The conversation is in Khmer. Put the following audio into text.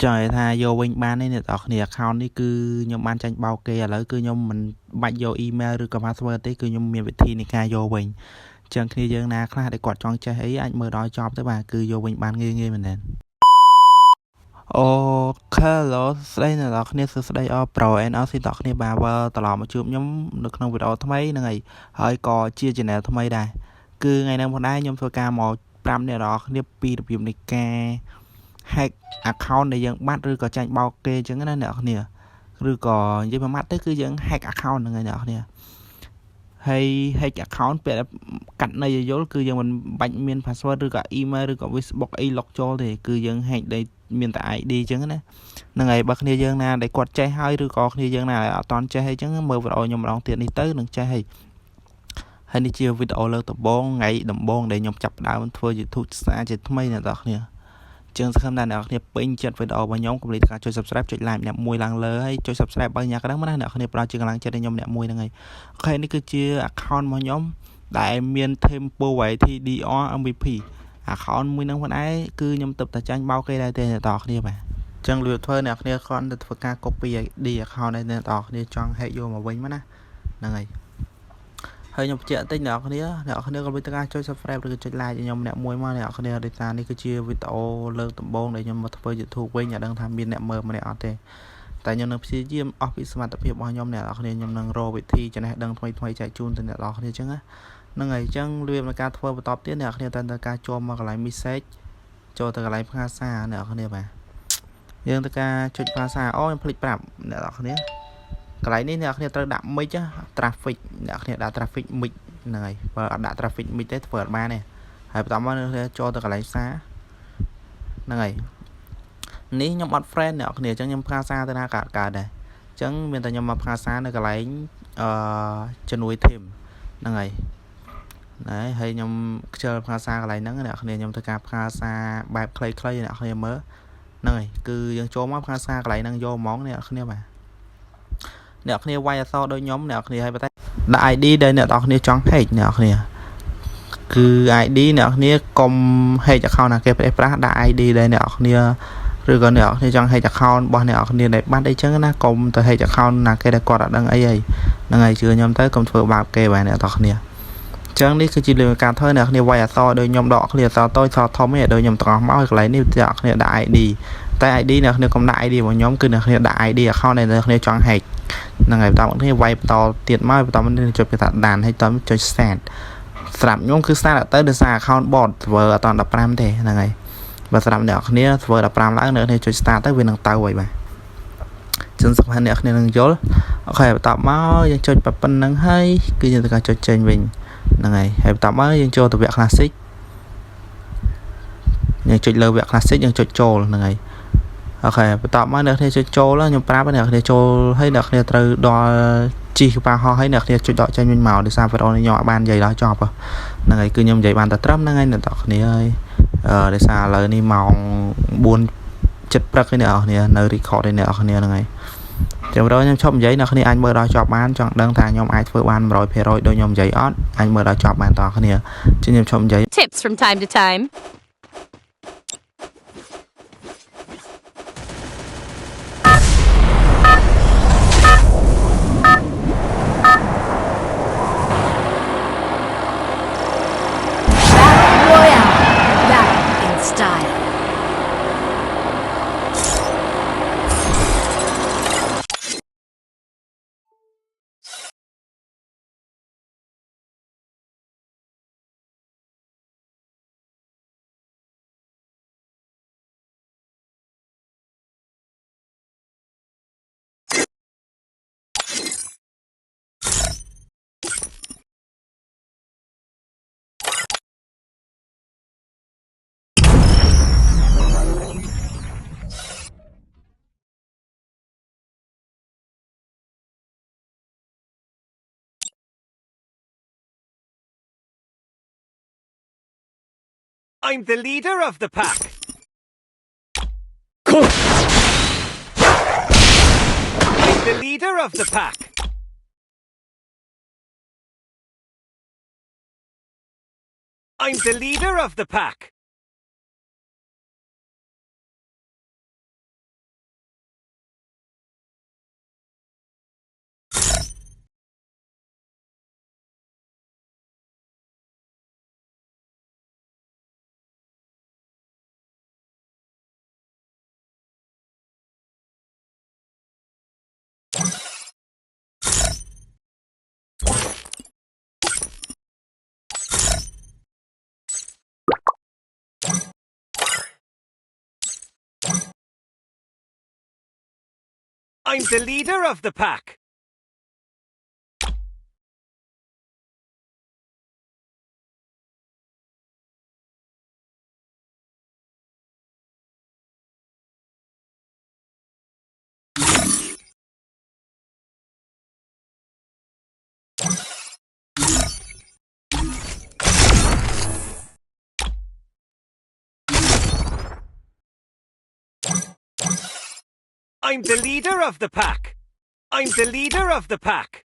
Trời tha vô bên ban ấy nè tao khnia accountនេះគឺខ្ញុំបានចាញ់បោកគេឥឡូវគឺខ្ញុំមិនបាច់យក email ឬក៏ password ទេគឺខ្ញុំមានវិធីនៃការយកវិញអញ្ចឹងគ្នាយើងណាខ្លះដែលគាត់ចង់ចេះអីអាចមើលដល់ចប់ទៅបាទគឺយកវិញបានងាយៗមែនទេអូខេឡូស្ដីអ្នកនរគ្នាសួស្ដីអរ Pro NLC អ្នកនរគ្នាបាទវិលត្រឡប់មកជួបខ្ញុំនៅក្នុងវីដេអូថ្មីហ្នឹងហើយក៏ជា channel ថ្មីដែរគឺថ្ងៃនេះផងដែរខ្ញុំធ្វើការមកប្រាប់អ្នកនរគ្នាពីរបៀបនៃការ hack account ដែលយើងបាត់ឬក៏ចាញ់បោកគេអញ្ចឹងណាអ្នកនរឬក៏និយាយមួយម៉ាត់ទៅគឺយើង hack account ហ្នឹងហើយអ្នកនរហើយ hack account ពេលកាត់ន័យយល់គឺយើងមិនបាច់មាន password ឬក៏ email ឬក៏ Facebook អី log ចូលទេគឺយើង hack ដោយមានតែ ID អញ្ចឹងណាហ្នឹងហើយបើគ្នាយើងណាដែលគាត់ចេះហើយឬក៏គ្នាយើងណាដែលអត់តន់ចេះអីអញ្ចឹងមើលវីដេអូខ្ញុំម្ដងទៀតនេះទៅនឹងចេះហើយនេះជាវីដេអូលើកដំបូងថ្ងៃដំបូងដែលខ្ញុំចាប់ផ្ដើមធ្វើ YouTube សារជាថ្មីអ្នកនរគ្នាជាងសង្ឃឹមថាអ្នកនរគ្នាពេញចិត្តវីដេអូរបស់ខ្ញុំកុំភ្លេចការចុច Subscribe ចុច Like អ្នកមួយឡើងលើហើយចុច Subscribe បើញ៉ាំក្តឹងមកណាអ្នកនរគ្នាផ្ដល់ជាកម្លាំងចិត្តឲ្យខ្ញុំអ្នកមួយហ្នឹងហើយអូខេនេះគឺជា account របស់ខ្ញុំដែលមាន Tempo Variety DR MVP account មួយហ្នឹងផងដែរគឺខ្ញុំទៅតែចាញ់បោកគេដែរទេអ្នកនរគ្នាបាទអញ្ចឹងលឿនធ្វើអ្នកនរគ្នាគ្រាន់តែធ្វើការ copy ID account ឲ្យអ្នកនរគ្នាចង់ hack យកមកវិញមកណាហ្នឹងហើយហើយខ្ញុំបញ្ជាក់បន្តិចអ្នកនរគ្នាក៏មានការចុច Subscribe ឬក៏ចុច Like ឲ្យខ្ញុំអ្នកមួយមកអ្នកនរគ្នាដោយសារនេះគឺជាវីដេអូលើកដំបូងដែលខ្ញុំមកធ្វើ YouTube វិញអត់ដឹងថាមានអ្នកមើលម្នាក់អត់ទេតែខ្ញុំនឹងព្យាយាមអស់ពីសមត្ថភាពរបស់ខ្ញុំអ្នកនរគ្នាខ្ញុំនឹងរកវិធីចំណេះដឹងថ្មីៗចែកជូនទៅអ្នកនរគ្នាអញ្ចឹងណាហ្នឹងហើយអញ្ចឹងរបៀបនៃការធ្វើបន្តទៀតអ្នកនរគ្នាតែការចូលមកកន្លែង message ចូលទៅកន្លែងផ្កាសារអ្នកនរគ្នាបាទយើងទៅការចុចផ្កាសារអូខ្ញុំភ្លេចប្រាប់អ្នកនរគ្នាកន្លែងនេះអ្នកនរគ្នាត្រូវដាក់ mic traffic អ្នកនរគ្នាដាក់ traffic mic ហ្នឹងហើយបើអត់ដាក់ traffic mic ទេធ្វើអត់បានទេហើយបន្តមកអ្នកចូលទៅកន្លែងសារហ្នឹងហើយនេះខ្ញុំអត់ friend អ្នកនរគ្នាអញ្ចឹងខ្ញុំផ្កាសារទៅណាកើតដែរអញ្ចឹងមានតែខ្ញុំមកផ្កាសារនៅកន្លែងជំនួយ team ហ្នឹងហើយហើយខ្ញុំខ្ជិលផ្កាសារកន្លែងហ្នឹងអ្នកនរគ្នាខ្ញុំធ្វើការផ្កាសារបែបខ្លីៗអ្នកនរគ្នាមើលហ្នឹងហើយគឺយើងចូលមកផ្កាសារកន្លែងហ្នឹងយកហ្មងអ្នកនរគ្នាបាទអ្នកគ្នាវាយអក្សរដូចខ្ញុំអ្នកគ្នាឲ្យតែដាក់ ID ដែលអ្នកនរគ្នាចង់ hack អ្នកគ្នាគឺ ID អ្នកគ្នាកុំ hack account ណាគេប្រាស់ដាក់ ID ដែលអ្នកគ្នាឬក៏អ្នកគ្នាចង់ hack account របស់អ្នកគ្នាដែលបាត់អីចឹងណាកុំទៅ hack account ណាគេដែលគាត់អត់ដឹងអីហ្នឹងហើយជឿខ្ញុំទៅកុំធ្វើបាបគេបាទអ្នកនរគ្នាចឹងនេះគឺជាលឿនការធ្វើអ្នកគ្នាវាយអក្សរដូចខ្ញុំដកគ្នាអក្សរតូចអក្សរធំឯងដូចខ្ញុំទាំងអស់មកកន្លែងនេះអ្នកគ្នាដាក់ ID តែ ID អ្នកគ្នាកុំដាក់ ID របស់ខ្ញុំគឺអ្នកគ្នាដាក់ ID account ដែលអ្នកគ្នាចង់ hack ហ្នឹងហើយបន្តមកគ្នាវាយបន្តទៀតមកបន្តមកចុចគេថាដានហើយតចុច start ស្រាប់ខ្ញុំគឺ start ទៅដោយសារ account bot ធ្វើអត់ដល់15ទេហ្នឹងហើយបើស្រាប់អ្នកគ្នាធ្វើ15ឡើងអ្នកគ្នាចុច start ទៅវានឹងទៅហើយបាទចឹងសង្ឃឹមអ្នកគ្នានឹងយល់អូខេបន្តមកយើងចុចប៉ុណ្្នឹងហើយគឺយើងត្រូវការចុចចេញវិញហ្នឹងហើយបន្តមកយើងចូលទៅវគ្គ classic យើងចុចលើវគ្គ classic យើងចុចចូលហ្នឹងហើយអូខេបន្តមកអ្នកគ្នាចុចចូលខ្ញុំប្រាប់អ្នកគ្នាចូលហើយអ្នកគ្នាត្រូវដល់ជីកប៉ាហោះហើយអ្នកគ្នាចុចដកចេញវិញមកដោយសារវីដេអូនេះខ្ញុំអត់បាននិយាយដល់ចប់ហ្នឹងហើយគឺខ្ញុំនិយាយបានតែត្រឹមហ្នឹងហើយអ្នកគ្នាហើយដោយសារឥឡូវនេះម៉ោង4:07ព្រឹកហើយអ្នកគ្នានៅ record ឯអ្នកគ្នាហ្នឹងហើយចាំរកខ្ញុំឈប់និយាយអ្នកគ្នាអាចមើលដល់ចប់បានចង់ដឹងថាខ្ញុំអាចធ្វើបាន 100% ដូចខ្ញុំនិយាយអត់អាចមើលដល់ចប់បានតើគ្នាខ្ញុំឈប់និយាយ Tips from time to time style. I'm the leader of the pack. I'm the leader of the pack. I'm the leader of the pack. I'm the leader of the pack. I'm the leader of the pack. I'm the leader of the pack.